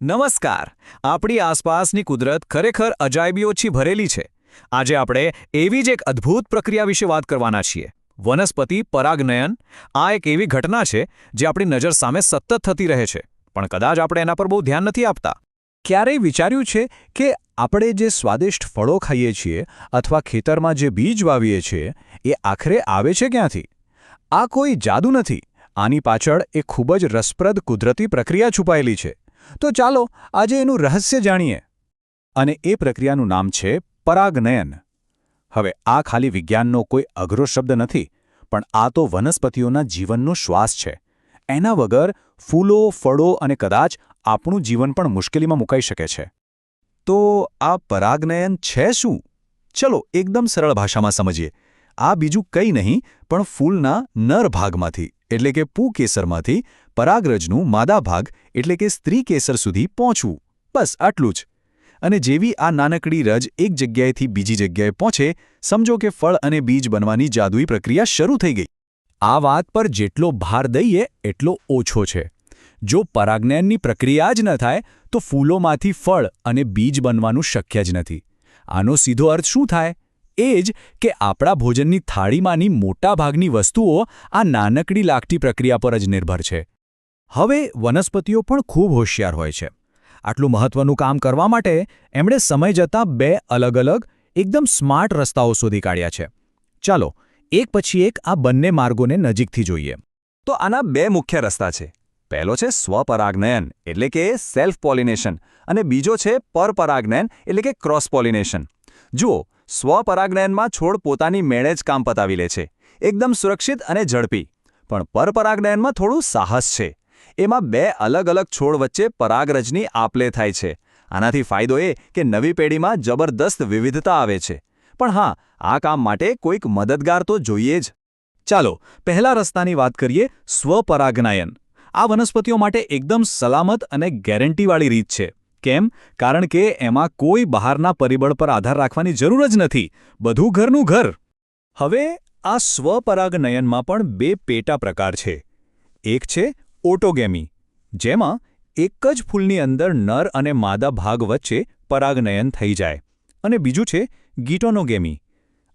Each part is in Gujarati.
નમસ્કાર. આપણી આસપાસની કુદરત ખરેખર અજાયબીઓથી ભરેલી છે. આજે આપણે એવી જ એક અદ્ભુત પ્રક્રિયા વિશે વાત કરવાના છીએ. વનસ્પતિ પરાગનયન. આ એક એવી ઘટના છે જે આપણી નજર સામે સતત થતી રહે છે, પણ કદાચ આપણે એના પર બહુ ધ્યાન નથી આપતા. ક્યારેય વિચાર્યું છે કે આપણે જે સ્વાદિષ્ટ ફળો ખાઈએ છીએ અથવા ખેતરમાં જે બીજ વાવીએ છીએ એ આખરે આવે છે ક્યાંથી? આ કોઈ જાદુ નથી. આની પાછળ એક ખૂબ જ રસપ્રદ કુદરતી પ્રક્રિયા છુપાયેલી છે. તો ચાલો આજે એનું રહસ્ય જાણીએ. અને એ પ્રક્રિયાનું નામ છે પરાગનયન. હવે આ ખાલી વિજ્ઞાનનો કોઈ અઘરો શબ્દ નથી, પણ આ તો વનસ્પતિઓના જીવનનો શ્વાસ છે. એના વગર ફૂલો, ફળો અને કદાચ આપણું જીવન પણ મુશ્કેલીમાં મુકાઈ શકે છે. તો આ પરાગનયન છે શું? ચલો એકદમ સરળ ભાષામાં સમજીએ. આ બીજું કંઈ નહીં પણ ફૂલના નર ભાગમાંથી એટલે કે પુંકેસરમાંથી પરાગરજનું માદા ભાગ એટલે કે સ્ત્રી કેસર સુધી પહોંચવું. બસ આટલું જ. અને જેવી આ નાનકડી રજ એક જગ્યાએથી બીજી જગ્યાએ પહોંચે, સમજો કે ફળ અને બીજ બનવાની જાદુઈ પ્રક્રિયા શરૂ થઈ ગઈ. આ વાત પર જેટલો ભાર દઈએ એટલો ઓછો છે. જો પરાગનયનની પ્રક્રિયા જ ન થાય તો ફૂલોમાંથી ફળ અને બીજ બનવાનું શક્ય જ નથી. આનો સીધો અર્થ શું થાય? એ જ કે આપણા ભોજનની થાળીમાંની મોટાભાગની વસ્તુઓ આ નાનકડી લાગતી પ્રક્રિયા પર જ નિર્ભર છે. હવે વનસ્પતિઓ પણ ખૂબ હોશિયાર હોય છે. આટલું મહત્વનું કામ કરવા માટે એમણે સમય જતાં બે અલગ અલગ, એકદમ સ્માર્ટ રસ્તાઓ શોધી કાઢ્યા છે. ચાલો એક પછી એક આ બંને માર્ગોને નજીકથી જોઈએ. તો આના બે મુખ્ય રસ્તા છે. પહેલો છે સ્વપરાગનયન એટલે કે સેલ્ફ પોલિનેશન, અને બીજો છે પરપરાગનયન એટલે કે ક્રોસ પોલિનેશન. જુઓ, સ્વપરાગનયનમાં છોડ પોતાની મેળે જ કામ પતાવી લે છે, એકદમ સુરક્ષિત અને ઝડપી. પણ પરપરાગનયનમાં થોડું સાહસ છે. એમાં બે અલગ અલગ છોડ વચ્ચે પરાગરજની આપ-લે થાય છે. આનાથી ફાયદો એ કે નવી પેઢીમાં જબરદસ્ત વિવિધતા આવે છે. પણ હા, આ કામ માટે કોઈક મદદગાર તો જોઈએ જ. ચાલો પહેલા રસ્તાની વાત કરીએ, સ્વપરાગનયન. આ વનસ્પતિઓ માટે એકદમ સલામત અને ગેરંટીવાળી રીત છે. કેમ? કારણ કે એમાં કોઈ બહારના પરિબળ પર આધાર રાખવાની જરૂર જ નથી. બધું ઘરનું ઘર. હવે આ સ્વપરાગનયનમાં પણ બે પેટા પ્રકાર છે. એક છે ઓટોગેમી, જેમાં એક જ ફૂલની અંદર નર અને માદા ભાગ વચ્ચે પરાગનયન થઈ જાય. અને બીજું છે ગીટોનોગેમી.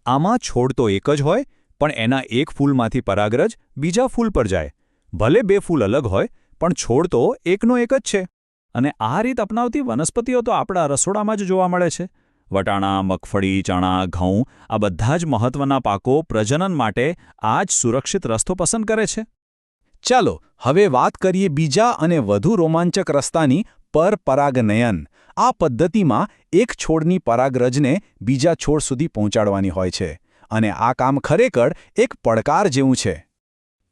આમાં છોડ તો એક જ હોય, પણ એના એક ફૂલમાંથી પરાગરજ બીજા ફૂલ પર જાય. ભલે બે ફૂલ અલગ હોય, પણ છોડ તો એકનો એક જ છે. અને આ રીત અપનાવતી વનસ્પતિઓ તો આપણા રસોડામાં જ જોવા મળે છે. વટાણા, મગફળી, ચણા, ઘઉં આ બધા જ મહત્વના પાકો પ્રજનન માટે આ જ સુરક્ષિત રસ્તો પસંદ કરે છે. ચાલો હવે વાત કરીએ બીજા અને વધુ રોમાંચક રસ્તાની, પરપરાગનયન. આ પદ્ધતિમાં એક છોડની પરાગરજને બીજા છોડ સુધી પહોંચાડવાની હોય છે. અને આ કામ ખરેખર એક પડકાર જેવું છે.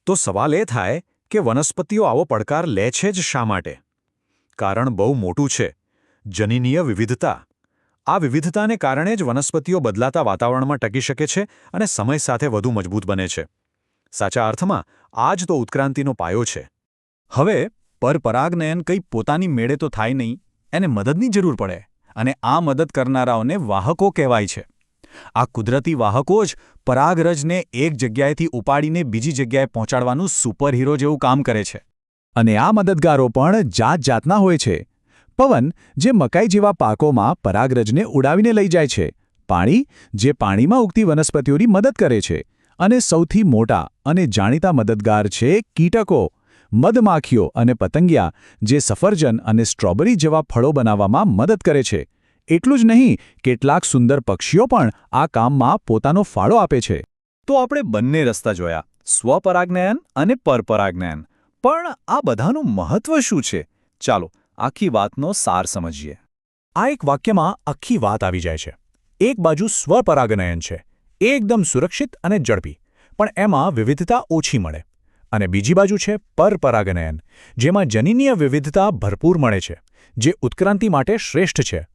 તો સવાલ એ થાય કે વનસ્પતિઓ આવો પડકાર લે છે જ શા માટે? કારણ બહુ મોટું છે. જનીનીય વિવિધતા. આ વિવિધતાને કારણે જ વનસ્પતિઓ બદલાતા વાતાવરણમાં ટકી શકે છે અને સમય સાથે વધુ મજબૂત બને છે. સાચા અર્થમાં આ જ તો ઉત્ક્રાંતિનો પાયો છે. હવે પરપરાગનયન કંઈ પોતાની મેળે તો થાય નહીં, એને મદદની જરૂર પડે. અને આ મદદ કરનારાઓને વાહકો કહેવાય છે. આ કુદરતી વાહકો જ પરાગરજને એક જગ્યાએથી ઉપાડીને બીજી જગ્યાએ પહોંચાડવાનું સુપરહીરો જેવું કામ કરે છે. અને આ મદદગારો પણ જાત-જાતના હોય છે. પવન, જે મકાઈ જેવા પાકોમાં પરાગરજને ઉડાવીને લઈ જાય છે. પાણી, જે પાણીમાં ઉગતી વનસ્પતિઓની મદદ કરે છે. અને સૌથી મોટા અને જાણીતા મદદગાર છે કીટકો, મધમાખીઓ અને પતંગિયા, જે સફરજન અને સ્ટ્રોબેરી જેવા ફળો બનાવવામાં મદદ કરે છે. એટલું જ નહીં, કેટલાક સુંદર પક્ષીઓ પણ આ કામમાં પોતાનો ફાળો આપે છે. તો આપણે બંને રસ્તા જોયા, સ્વપરાગનયન અને પરપરાગનયન. પણ આ બધાનું મહત્વ શું છે? ચાલો આખી વાતનો સાર સમજીએ. આ એક વાક્યમાં આખી વાત આવી જાય છે. એક બાજુ સ્વપરાગનયન છે, એ એકદમ સુરક્ષિત અને ઝડપી, પણ એમાં વિવિધતા ઓછી મળે. અને બીજી બાજુ છે પરપરાગનયન, જેમાં જનીનીય વિવિધતા ભરપૂર મળે છે, જે ઉત્ક્રાંતિ માટે શ્રેષ્ઠ છે.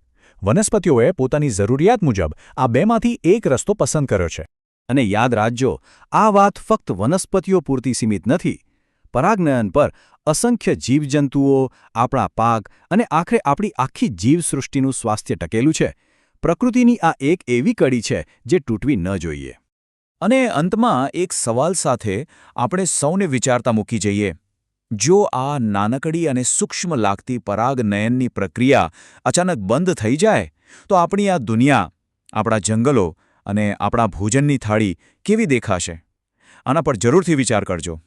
વનસ્પતિઓએ પોતાની જરૂરિયાત મુજબ આ બેમાંથી એક રસ્તો પસંદ કર્યો છે. અને યાદ રાખજો, આ વાત ફક્ત વનસ્પતિઓ પૂરતી સીમિત નથી. પરાગનયન પર અસંખ્ય જીવજંતુઓ, આપણા પાક અને આખરે આપણી આખી જીવસૃષ્ટિનું સ્વાસ્થ્ય ટકેલું છે. પ્રકૃતિની આ એક એવી કડી છે જે તૂટવી ન જોઈએ. અને અંતમાં એક સવાલ સાથે આપણે સૌને વિચારતા મૂકી જઈએ. જો આ નાનકડી અને સૂક્ષ્મ લાગતી પરાગનયનની પ્રક્રિયા અચાનક બંધ થઈ જાય તો આપણી આ દુનિયા, આપણા જંગલો અને આપણા ભોજનની થાળી કેવી દેખાશે? આના પર જરૂરથી વિચાર કરજો.